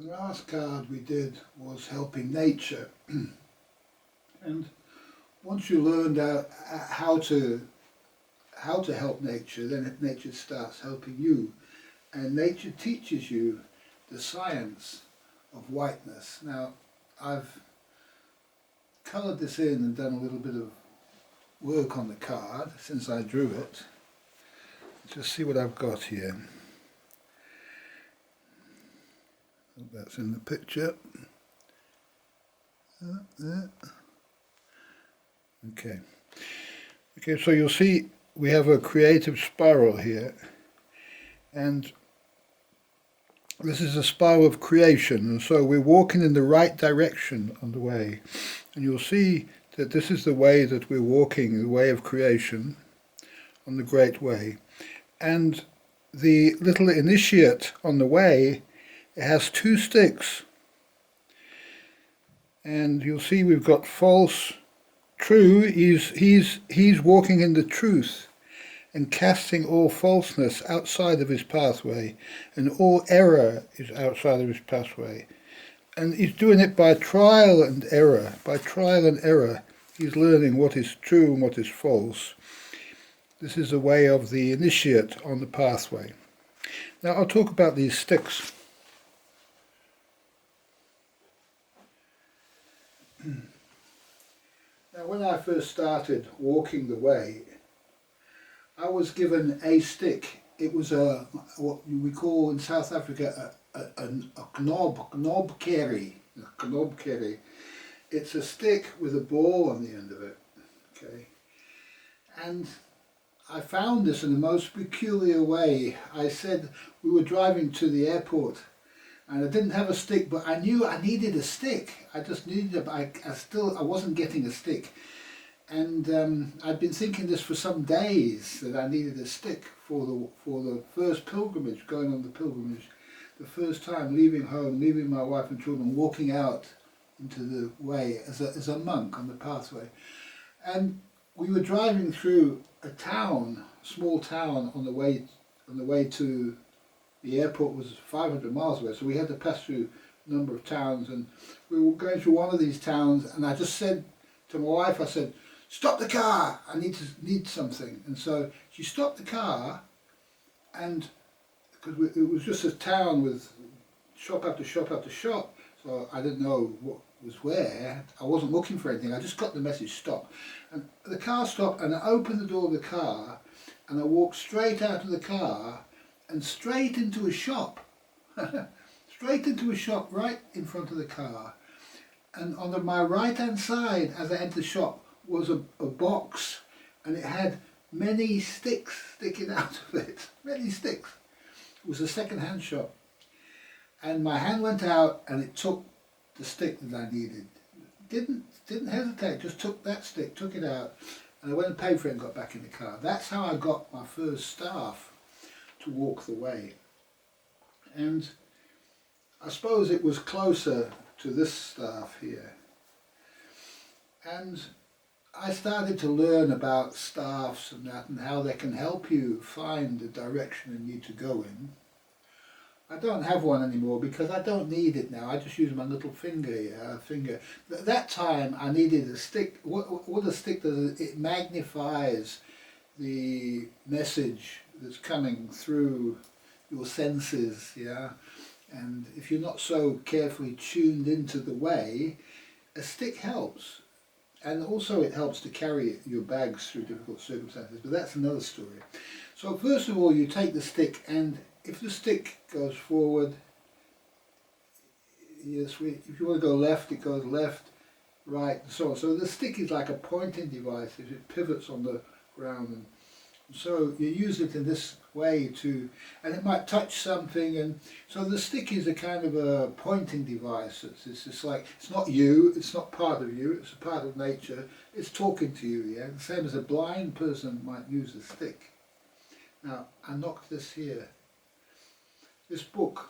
The last card we did was helping nature, and once you learned how to help nature, then nature starts helping you, and nature teaches you the science of whiteness. Now, I've coloured this in and done a little bit of work on the card since I drew it. Just see what I've got here. That's in the picture. Okay. Okay, so you'll see we have a creative spiral here, and this is a spiral of creation, and so we're walking in the right direction on the way. And you'll see that this is the way that we're walking, the way of creation, on the great way. And the little initiate on the way, it has 2 sticks. And you'll see we've got false, true. He's walking in the truth and casting all falseness outside of his pathway, and all error is outside of his pathway. And he's doing it by trial and error. By trial and error, he's learning what is true and what is false. This is the way of the initiate on the pathway. Now I'll talk about these sticks. Now, when I first started walking the way, I was given a stick. It was what we call in South Africa a knob kerry. A knob kerry. It's a stick with a ball on the end of it. Okay, and I found this in the most peculiar way. I said we were driving to the airport, and I didn't have a stick, but I knew I needed a stick. I just needed it. I wasn't getting a stick, and I'd been thinking this for some days, that I needed a stick for the first pilgrimage, going on the pilgrimage, the first time leaving home, leaving my wife and children, walking out into the way as a monk on the pathway. And we were driving through a town, a small town, on the way to the airport. Was 500 miles away, so we had to pass through a number of towns, and we were going through one of these towns, and I just said to my wife, I said, "Stop the car, I need something." And so she stopped the car, and because it was just a town with shop after shop after shop, so I didn't know what was where. I wasn't looking for anything, I just got the message, stop. And the car stopped, and I opened the door of the car, and I walked straight out of the car and straight into a shop. Straight into a shop right in front of the car. And on my right hand side, as I entered the shop, was a box, and it had many sticks sticking out of it. Many sticks. It was a second-hand shop. And my hand went out, and it took the stick that I needed. Didn't hesitate, just took that stick, took it out, and I went and paid for it and got back in the car. That's how I got my first staff to walk the way. And I suppose it was closer to this staff here. And I started to learn about staffs and that, and how they can help you find the direction you need to go in. I don't have one anymore because I don't need it now. I just use my little finger. At that time I needed a stick. What a stick does, it magnifies the message that's coming through your senses, yeah. And if you're not so carefully tuned into the way, a stick helps. And also it helps to carry your bags through difficult circumstances, but that's another story. So first of all, you take the stick, and if the stick goes forward, yes, if you want to go left, it goes left, right, and so on. So the stick is like a pointing device. It pivots on the ground, and so you use it in this way to, and it might touch something, and so the stick is a kind of a pointing device. It's just like, it's not you, it's not part of you, it's a part of nature, it's talking to you, yeah? The same as a blind person might use a stick. Now, I knocked this here. This book.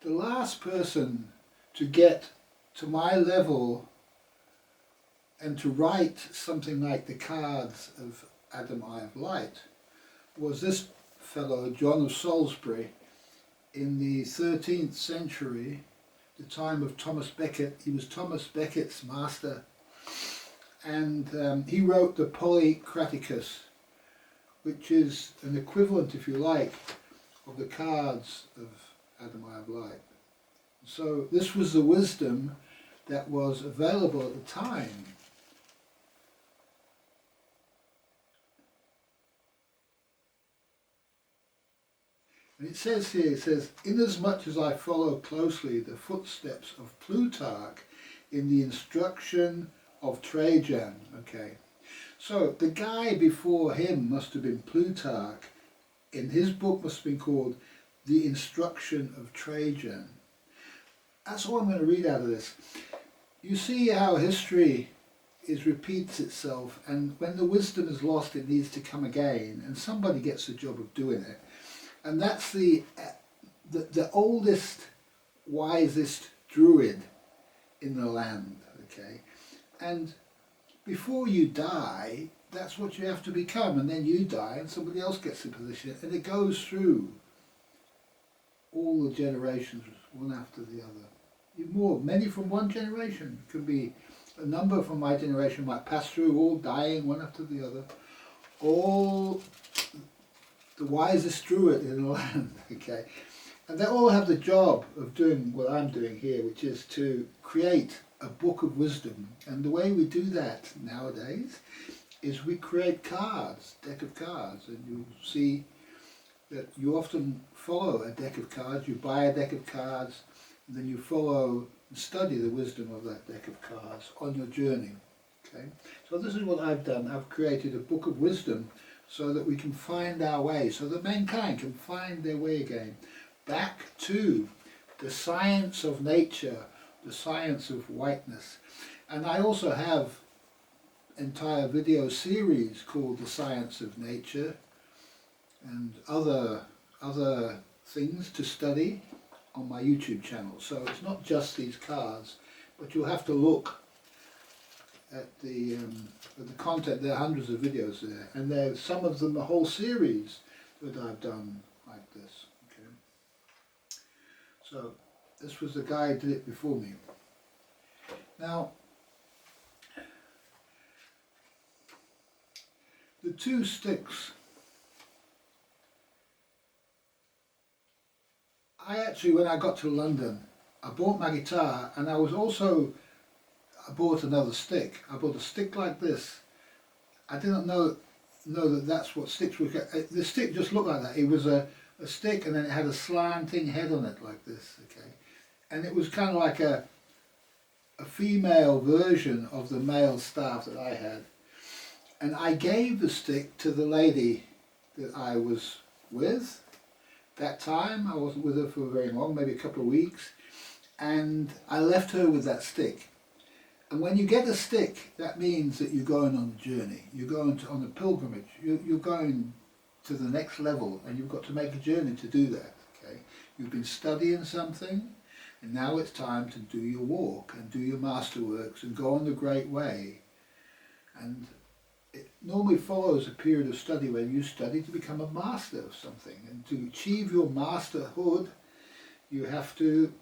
The last person to get to my level and to write something like the cards of Adam, Eye of Light was this fellow, John of Salisbury, in the 13th century, the time of Thomas Becket. He was Thomas Becket's master, and he wrote the Polycraticus, which is an equivalent, if you like, of the cards of Adam Eye of Light. So this was the wisdom that was available at the time. And it says here, it says, inasmuch as I follow closely the footsteps of Plutarch in the instruction of Trajan. Okay, so the guy before him must have been Plutarch. In his book must have been called The Instruction of Trajan. That's all I'm going to read out of this. You see how history repeats itself, and when the wisdom is lost it needs to come again, and somebody gets the job of doing it. And that's the oldest, wisest druid in the land, okay? And before you die, that's what you have to become, and then you die and somebody else gets the position, and it goes through all the generations, one after the other. Many from one generation. It could be a number from my generation might pass through, all dying one after the other. All the wisest druid in the land, okay? And they all have the job of doing what I'm doing here, which is to create a book of wisdom. And the way we do that nowadays is we create cards, deck of cards, and you'll see that you often follow a deck of cards, you buy a deck of cards, and then you follow and study the wisdom of that deck of cards on your journey. Okay? So this is what I've done. I've created a book of wisdom so that we can find our way, so that mankind can find their way again, back to the science of nature, the science of whiteness. And I also have entire video series called The Science of Nature and other things to study on my YouTube channel. So it's not just these cards, but you'll have to look at the content. There are hundreds of videos there, and there's some of them a whole series that I've done like this. Okay. So this was the guy who did it before me. Now, the two sticks, I actually, when I got to London, I bought my guitar, and I bought another stick. I bought a stick like this. I didn't know that that's what sticks were. The stick just looked like that. It was a stick, and then it had a slanting head on it like this, okay? And it was kind of like a female version of the male staff that I had. And I gave the stick to the lady that I was with. That time, I wasn't with her for very long, maybe a couple of weeks, and I left her with that stick. And when you get a stick, that means that you're going on a journey. You're going on a pilgrimage. You're going to the next level, and you've got to make a journey to do that. Okay? You've been studying something, and now it's time to do your walk and do your masterworks and go on the great way. And it normally follows a period of study where you study to become a master of something. And to achieve your masterhood, you have to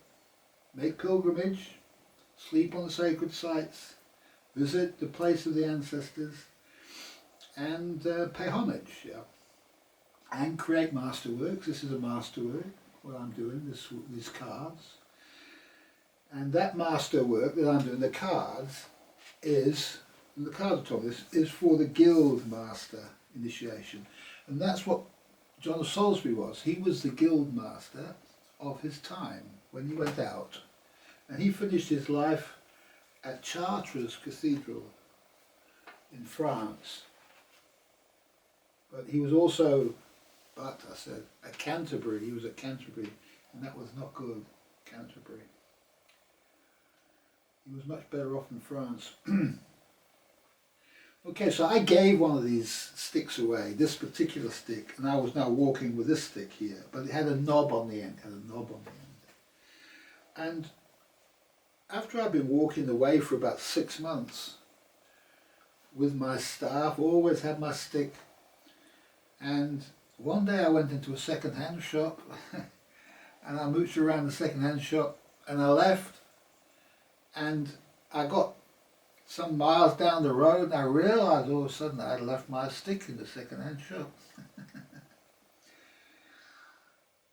make pilgrimage, sleep on the sacred sites, visit the place of the ancestors, and pay homage, yeah. And create masterworks. This is a masterwork, what I'm doing, these cards. And that masterwork that I'm doing, the cards, and the cards are told this, is for the Guild Master initiation. And that's what John of Salisbury was. He was the Guild Master of his time when he went out. And he finished his life at Chartres Cathedral in France. But he was also, at Canterbury. He was at Canterbury, and that was not good, Canterbury. He was much better off in France. Okay, so I gave one of these sticks away, this particular stick, and I was now walking with this stick here, but it had a knob on the end, And after I'd been walking the way for about 6 months with my staff, always had my stick, and one day I went into a second-hand shop and I mooched around the second-hand shop, and I left, and I got some miles down the road, and I realised all of a sudden I'd left my stick in the second-hand shop.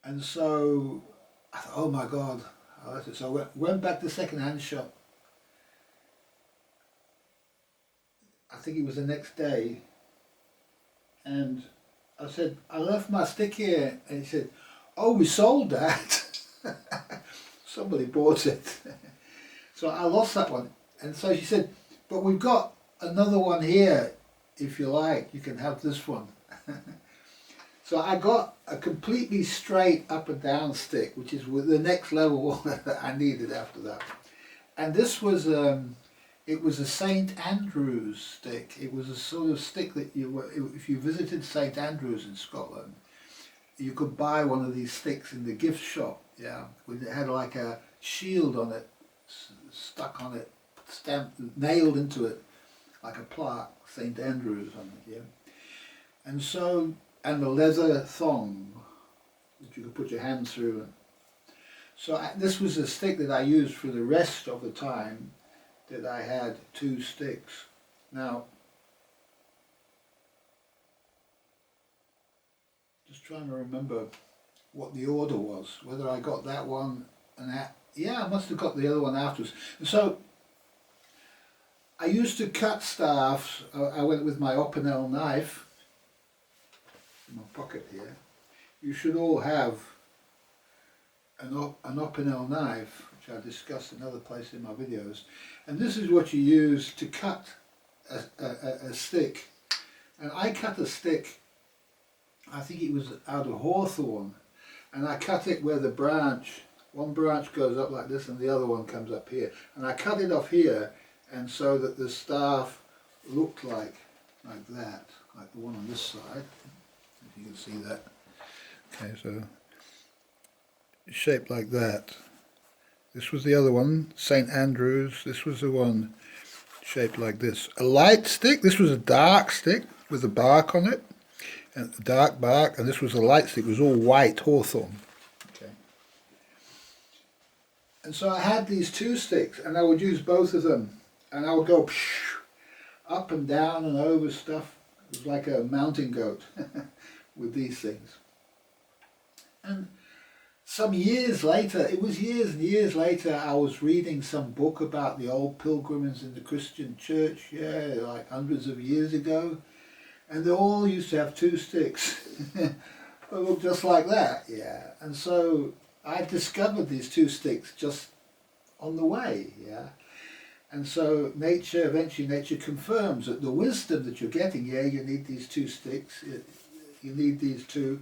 And so I thought, oh my God, I left it. So I went back to the second-hand shop. I think it was the next day, and I said, I left my stick here, and he said, oh, we sold that. Somebody bought it. So I lost that one. And so she said, but we've got another one here, if you like, you can have this one. So I got a completely straight up and down stick, which is the next level that I needed after that. And this was, it was a St Andrews stick. It was a sort of stick that if you visited St Andrews in Scotland, you could buy one of these sticks in the gift shop, yeah. It had like a shield on it, stuck on it, stamped, nailed into it, like a plaque, St Andrews on it, yeah. And so, and a leather thong that you could put your hand through. So this was a stick that I used for the rest of the time that I had two sticks. Now, just trying to remember what the order was, whether I got that one and that. Yeah, I must have got the other one afterwards. And so I used to cut staffs. I went with my Opinel knife in my pocket here. You should all have an Opinel knife, which I discussed in other places in my videos. And this is what you use to cut a stick. And I cut a stick, I think it was out of hawthorn, and I cut it where the branch, one branch goes up like this and the other one comes up here. And I cut it off here, and so that the staff looked like that, like the one on this side, if you can see that. Okay, so shaped like that. This was the other one, St Andrews. This was the one shaped like this. A light stick, this was a dark stick with a bark on it, and dark bark, and this was a light stick, it was all white hawthorn. Okay. And so I had these two sticks, and I would use both of them, and I would go up and down and over stuff. It was like a mountain goat with these things. And some years later, it was years and years later, I was reading some book about the old pilgrims in the Christian church, yeah, like hundreds of years ago. And they all used to have two sticks. They looked just like that, yeah. And so I discovered these two sticks just on the way, yeah. And so eventually nature confirms that the wisdom that you're getting, yeah, you need these two sticks, you need these two,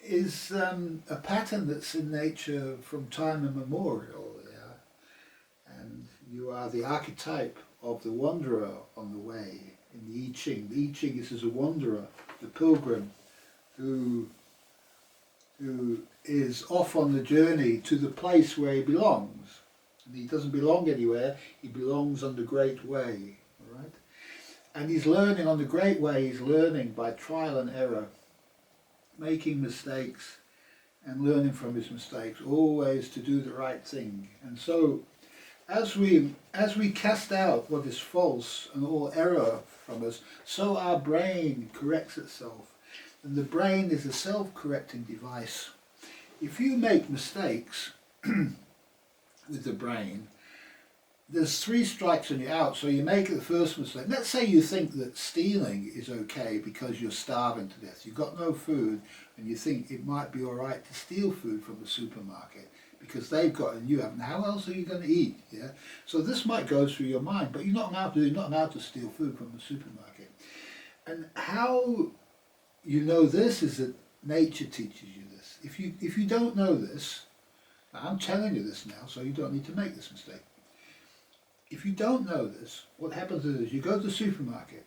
is a pattern that's in nature from time immemorial, yeah. And you are the archetype of the wanderer on the way. In the I Ching. The I Ching is as a wanderer, the pilgrim, who is off on the journey to the place where he belongs. And he doesn't belong anywhere, he belongs on the great way. All right? And he's learning on the great way, he's learning by trial and error, making mistakes and learning from his mistakes, always to do the right thing. And so as we cast out what is false and all error from us, so our brain corrects itself. And the brain is a self-correcting device. If you make mistakes with the brain, there's 3 strikes and you're out. So you make the first mistake. Let's say you think that stealing is okay because you're starving to death. You've got no food and you think it might be all right to steal food from the supermarket because they've got and you haven't. How else are you going to eat? Yeah. So this might go through your mind, but you're not allowed to steal food from the supermarket. And how you know this is that nature teaches you this. If you don't know this, I'm telling you this now, so you don't need to make this mistake. If you don't know this, what happens is you go to the supermarket,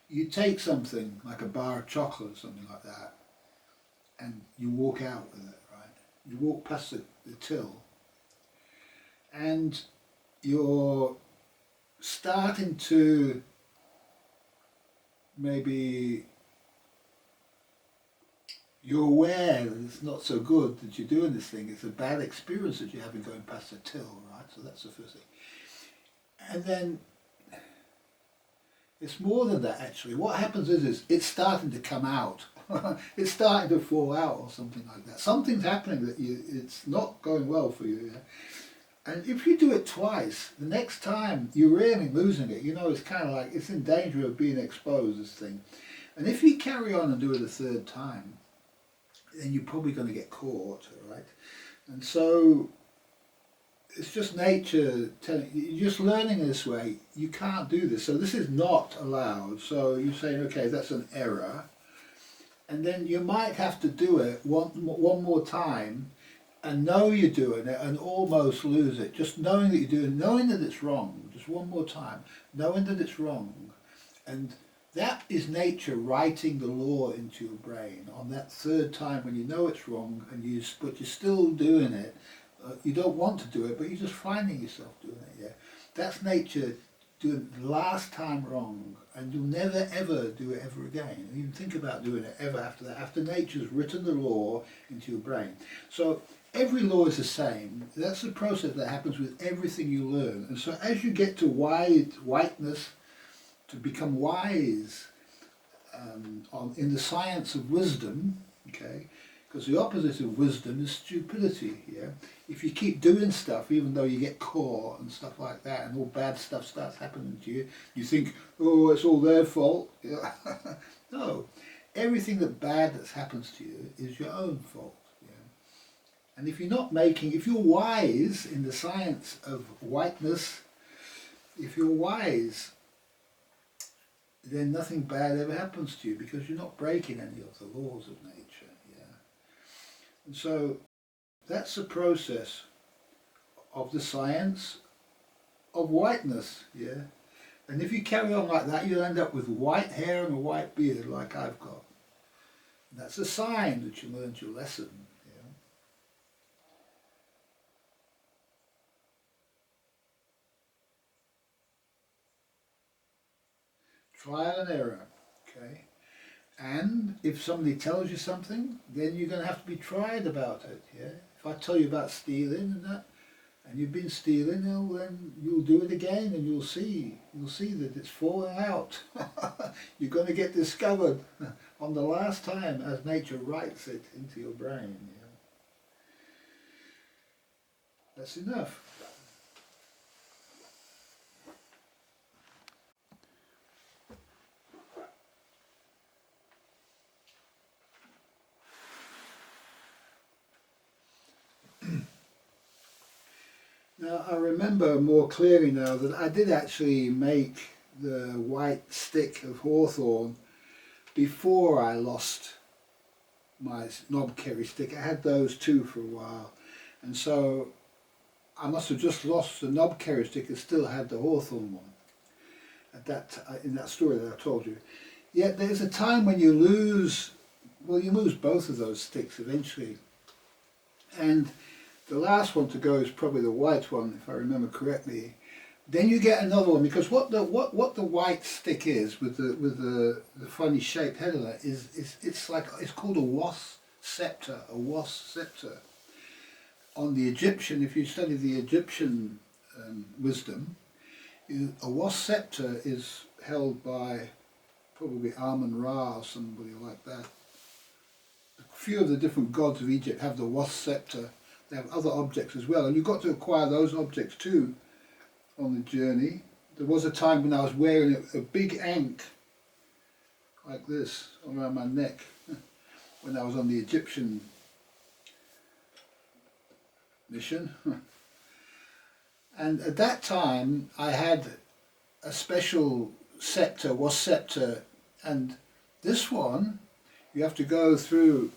you take something like a bar of chocolate or something like that, and you walk out with it, right? You walk past the till, and you're starting to maybe you're aware that it's not so good that you're doing this thing. It's a bad experience that you're having going past the till, right? So that's the first thing. And then it's more than that actually. What happens is it's starting to come out. It's starting to fall out or something like that. Something's happening that it's not going well for you. Yeah? And if you do it twice, the next time you're really losing it. You know, it's kind of like it's in danger of being exposed, this thing. And if you carry on and do it a third time, then you're probably going to get caught, right? And so it's just nature telling you, you're just learning this way, you can't do this. So this is not allowed. So you're saying, okay, that's an error. And then you might have to do it one more time and know you're doing it and almost lose it. Just knowing that you're doing, knowing that it's wrong, just one more time, knowing that it's wrong. And that is nature writing the law into your brain on that third time when you know it's wrong and but you're still doing it. You don't want to do it, but you're just finding yourself doing it. Yeah, that's nature doing it the last time wrong, and you'll never ever do it ever again. And even think about doing it ever after that. After nature's written the law into your brain, so every law is the same. That's the process that happens with everything you learn. And so as you get to whiteness, to become wise in the science of wisdom, okay, because the opposite of wisdom is stupidity. Yeah, if you keep doing stuff even though you get caught and stuff like that, and all bad stuff starts happening to you, you think, oh, it's all their fault. Yeah. No, everything that happens to you is your own fault. Yeah. And if you're wise in the science of whiteness, if you're wise, then nothing bad ever happens to you because you're not breaking any of the laws of nature. Yeah. And so that's the process of the science of whiteness. Yeah. And if you carry on like that, you'll end up with white hair and a white beard like I've got. And that's a sign that you learned your lesson. Yeah. Trial and error. Okay. And if somebody tells you something, then you're going to have to be tried about it. Yeah. If I tell you about stealing and that, and you've been stealing, then you'll do it again, and you'll see that it's falling out. You're going to get discovered on the last time, as nature writes it into your brain. Yeah. That's enough. Now I remember more clearly now that I did actually make the white stick of hawthorn before I lost my knobkerry stick. I had those two for a while, and so I must have just lost the knobkerry stick and still had the hawthorn one at in that story that I told you. Yet there's a time when you lose both of those sticks eventually, and the last one to go is probably the white one, if I remember correctly. Then you get another one, because what the white stick is with the funny shaped head on it it's called a wasp scepter. A wasp scepter. On the Egyptian, if you study the Egyptian wisdom, a wasp scepter is held by probably Amun-Ra or somebody like that. A few of the different gods of Egypt have the wasp scepter. They have other objects as well, and you've got to acquire those objects too on the journey. There was a time when I was wearing a big ankh like this around my neck when I was on the Egyptian mission. And at that time I had a special scepter, wasp scepter, and this one you have to go through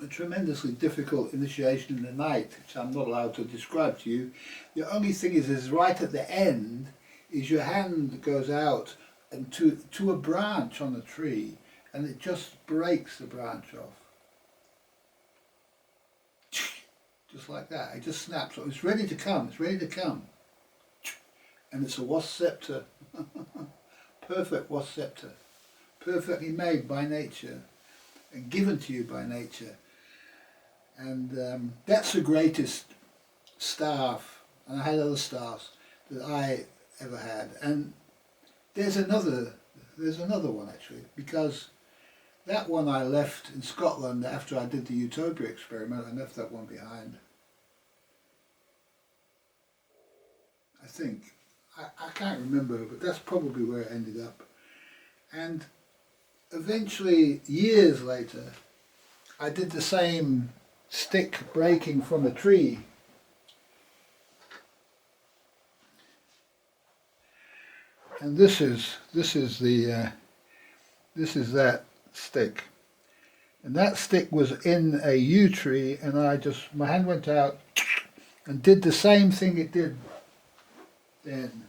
a tremendously difficult initiation in the night, which I'm not allowed to describe to you. The only thing is right at the end is your hand goes out and to a branch on a tree, and it just breaks the branch off. Just like that. It just snaps. It's ready to come. It's ready to come. And it's a wasp scepter. Perfect wasp scepter. Perfectly made by nature. and given to you by nature. And that's the greatest staff, and I had other staffs that I ever had. And there's another one actually, because that one I left in Scotland after I did the Utopia experiment. I left that one behind. I think. I can't remember, but that's probably where it ended up. And eventually, years later, I did the same stick breaking from a tree. And this is that stick. And that stick was in a yew tree, and my hand went out and did the same thing it did then.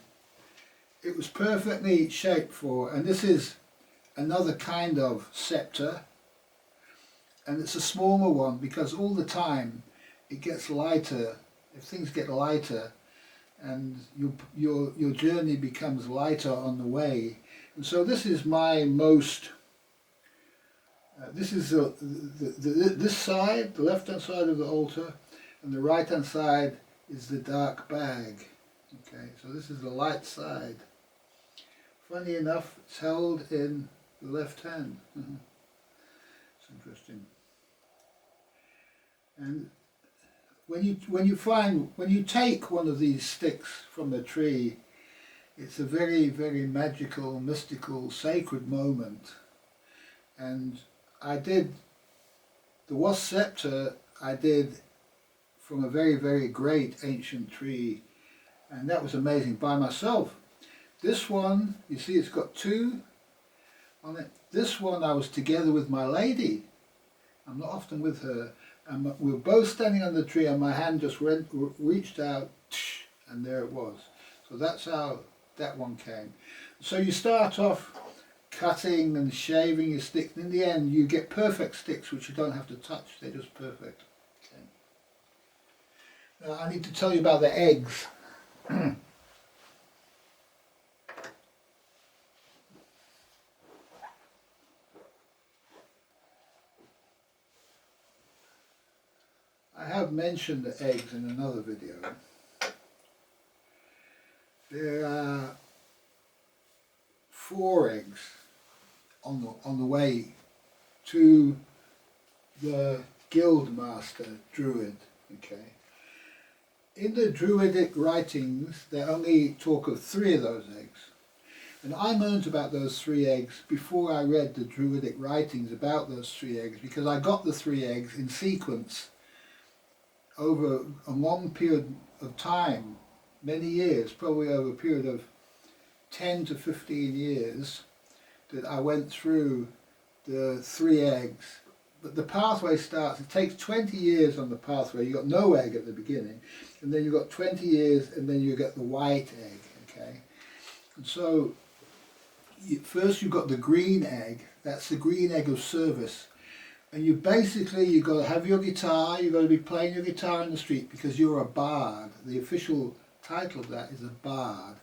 It was perfectly shaped for, and this is another kind of scepter, and it's a smaller one because all the time it gets lighter. If things get lighter, and your journey becomes lighter on the way. And so this is my most. This is this side, the left hand side of the altar, and the right hand side is the dark bag. Okay, so this is the light side. Funny enough, it's held in the left hand. It's interesting. And when you take one of these sticks from a tree, it's a very, very magical, mystical, sacred moment. And I did the wasp scepter. I did from a very, very great ancient tree, and that was amazing by myself. This one, you see, it's got two on it. This one I was together with my lady. I'm not often with her. And we were both standing on the tree, and my hand just reached out, and there it was. So that's how that one came. So you start off cutting and shaving your sticks, and in the end you get perfect sticks which you don't have to touch. They're just perfect. Okay. Now I need to tell you about the eggs. I have mentioned the eggs in another video. There are 4 eggs on the way to the Guild Master, Druid. Okay. In the Druidic writings, they only talk of 3 of those eggs. And I learned about those 3 eggs before I read the Druidic writings about those 3 eggs, because I got the 3 eggs in sequence over a long period of time, many years, probably over a period of 10 to 15 years, that I went through the 3 eggs. But the pathway starts, it takes 20 years on the pathway. You got no egg at the beginning, and then you've got 20 years, and then you get the white egg, okay? And so, first you've got the green egg. That's the green egg of service. And you've got to have your guitar. You've got to be playing your guitar in the street because you're a bard. The official title of that is a bard.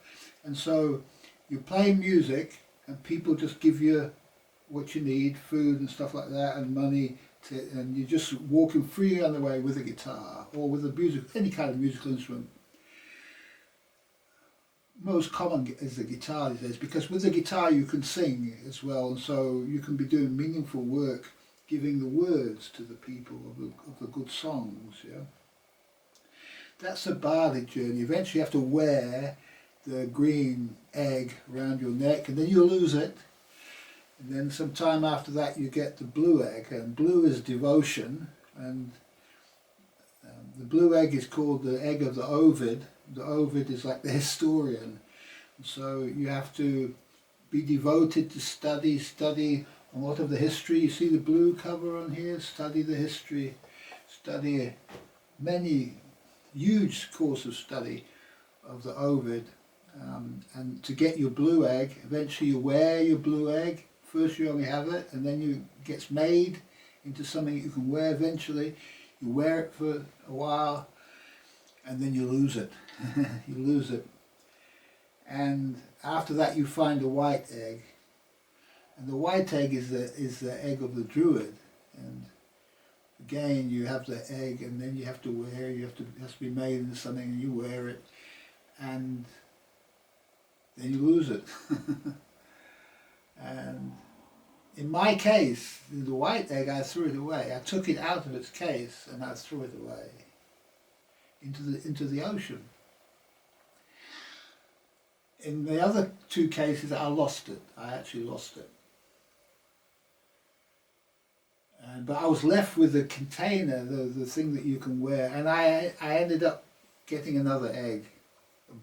And so you play music, and people just give you what you need, food and stuff like that, and money, and you're just walking freely on the way with a guitar or with any kind of musical instrument. Most common is the guitar these days, because with the guitar you can sing as well, and so you can be doing meaningful work, giving the words to the people of the good songs. Yeah, that's a bardic journey. Eventually you have to wear the green egg around your neck, and then you lose it, and then some time after that you get the blue egg, and blue is devotion, and the blue egg is called the egg of the Ovid. The Ovid is like the historian, and so you have to be devoted to study a lot of the history. You see the blue cover on here, study the history, study many huge course of study of the Ovid, and to get your blue egg, eventually you wear your blue egg. First you only have it, and then it gets made into something you can wear eventually. You wear it for a while, and then you lose it. You lose it. And after that you find a white egg. And the white egg is the egg of the Druid. and again you have the egg, and then you have to wear, it has to be made into something, and you wear it, and then you lose it. And in my case, the white egg, I threw it away. I took it out of its case and I threw it away into the ocean. In the other two cases, I lost it. I actually lost it. But I was left with the container, the thing that you can wear, and I ended up getting another egg.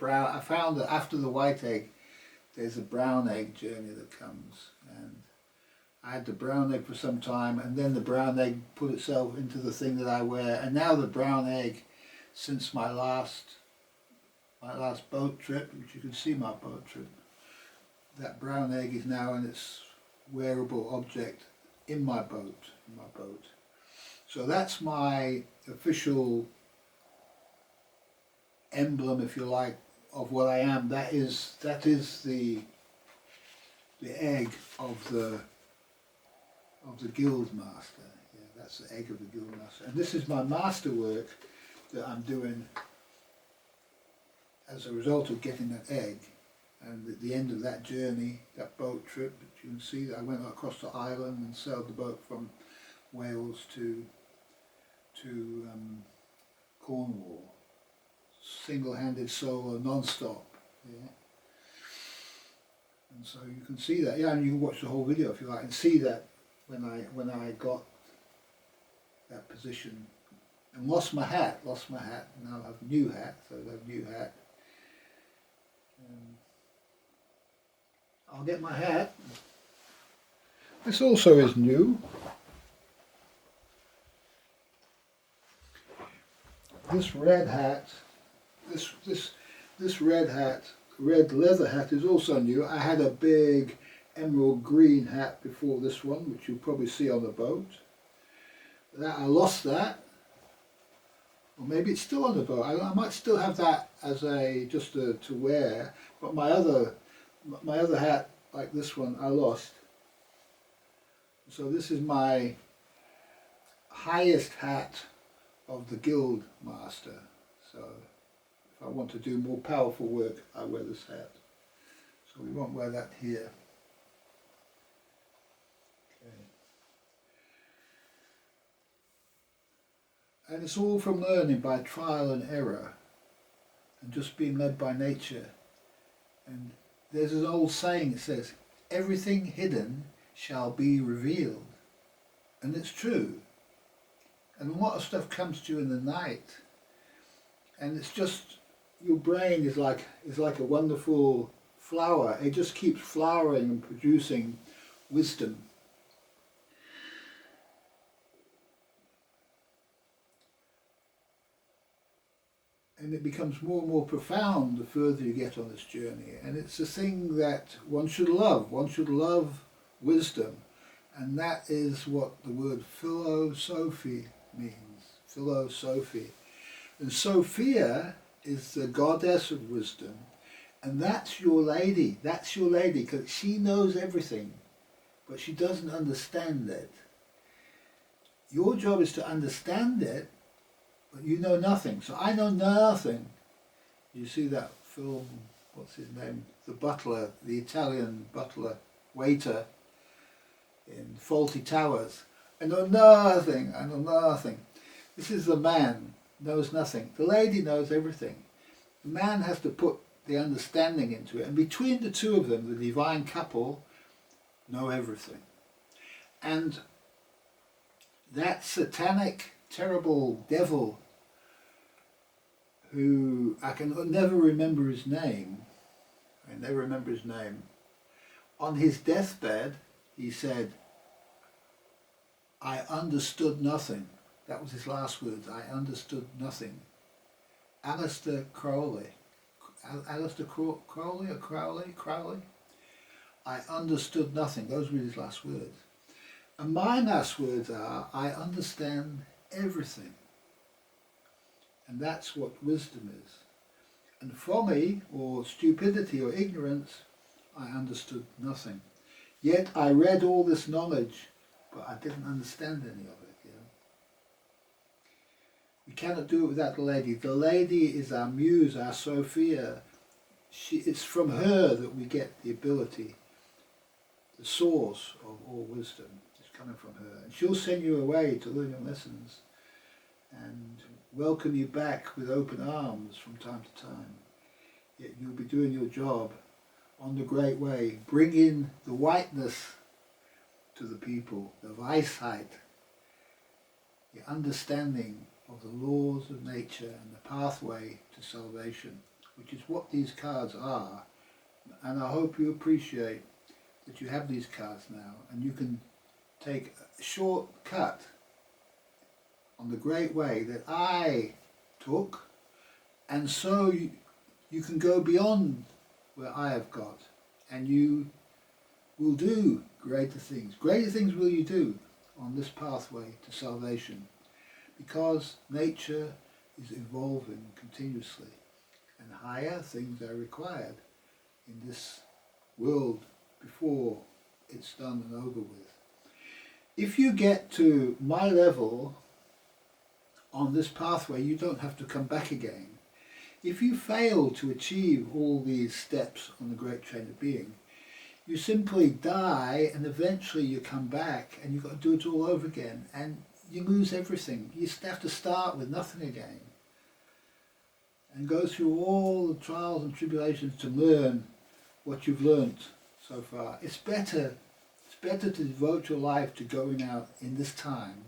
I found that after the white egg, there's a brown egg journey that comes, and I had the brown egg for some time, and then the brown egg put itself into the thing that I wear, and now the brown egg, since my last boat trip, which you can see my boat trip, that brown egg is now in its wearable object in my boat. So that's my official emblem, if you like, of what I am. That is the egg of the Guild Master. Yeah, that's the egg of the Guild Master. And this is my masterwork that I'm doing as a result of getting that egg. And at the end of that journey, that boat trip, that you can see that I went across the island and sailed the boat from Wales to Cornwall. Single-handed solo, non-stop. Yeah. And so you can see that. Yeah, and you can watch the whole video if you like and see that when I got that position and lost my hat. Now I have a new hat, so I have a new hat. I'll get my hat. This also is new. This red hat, this red leather hat is also new. I had a big emerald green hat before this one, which you'll probably see on the boat. I lost that, or maybe it's still on the boat. I might still have that as to wear, but my other hat, like this one, I lost. So this is my highest hat of the Guild Master. So if I want to do more powerful work, I wear this hat. So we won't wear that here. Okay. And it's all from learning by trial and error and just being led by nature. And there's an old saying that says, everything hidden shall be revealed. And it's true. And a lot of stuff comes to you in the night. And it's just, your brain is like a wonderful flower. It just keeps flowering and producing wisdom. And it becomes more and more profound the further you get on this journey. And it's a thing that one should love. One should love wisdom. And that is what the word philosophy means. Philosophy. And Sophia is the goddess of wisdom. And that's your lady. That's your lady, because she knows everything. But she doesn't understand it. Your job is to understand it, but you know nothing. So I know nothing. You see that film, what's his name? The butler, the Italian butler, waiter in Fawlty Towers. I know nothing. This is the man, knows nothing. The lady knows everything. The man has to put the understanding into it. And between the two of them, the divine couple, know everything. And that satanic, terrible devil, who I can never remember his name, on his deathbed he said, I understood nothing. That was his last words, I understood nothing. Alistair Crowley. Crowley? I understood nothing. Those were his last words. And my last words are, I understand everything. And that's what wisdom is. And folly, or stupidity, or ignorance, I understood nothing. Yet I read all this knowledge but I didn't understand any of it, you know. We cannot do it without the lady. The lady is our muse, our Sophia. It's from her that we get the ability, the source of all wisdom is coming from her. And she'll send you away to learn your lessons and welcome you back with open arms from time to time. Yet you'll be doing your job on the great way. Bring in the whiteness to the people, the Weisheit, the understanding of the laws of nature and the pathway to salvation, which is what these cards are. And I hope you appreciate that you have these cards now and you can take a short cut on the great way that I took, and so you can go beyond where I have got, and you will do greater things. Greater things will you do on this pathway to salvation, because nature is evolving continuously and higher things are required in this world before it's done and over with. If you get to my level on this pathway, you don't have to come back again. If you fail to achieve all these steps on the Great Train of Being, you simply die and eventually you come back and you've got to do it all over again and you lose everything. You have to start with nothing again and go through all the trials and tribulations to learn what you've learnt so far. It's better to devote your life to going out in this time,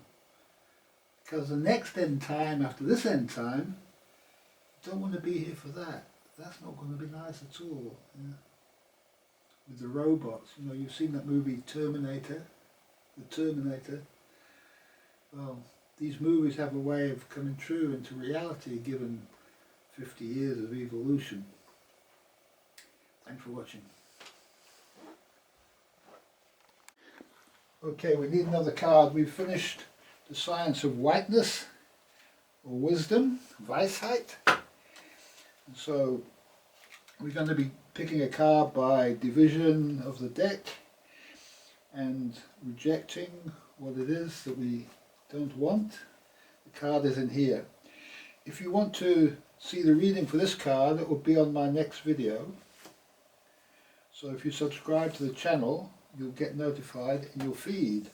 because the next end time after this end time, you don't want to be here for that. That's not going to be nice at all. Yeah. With the robots, you know, you've seen that movie Terminator, the Terminator. Well, these movies have a way of coming true into reality given 50 years of evolution. Thanks for watching. Okay, we need another card. We've finished the science of whiteness, or wisdom, Weisheit. And so we're going to be picking a card by division of the deck and rejecting what it is that we don't want. The card is in here. If you want to see the reading for this card, it will be on my next video. So if you subscribe to the channel, you'll get notified in your feed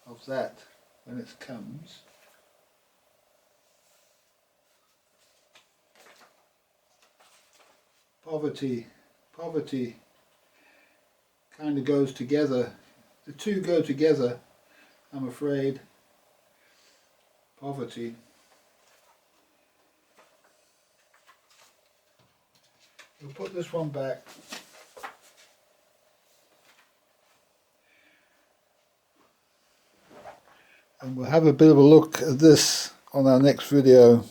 of that when it comes. Poverty kind of goes together. The two go together, I'm afraid. Poverty. We'll put this one back. And we'll have a bit of a look at this on our next video.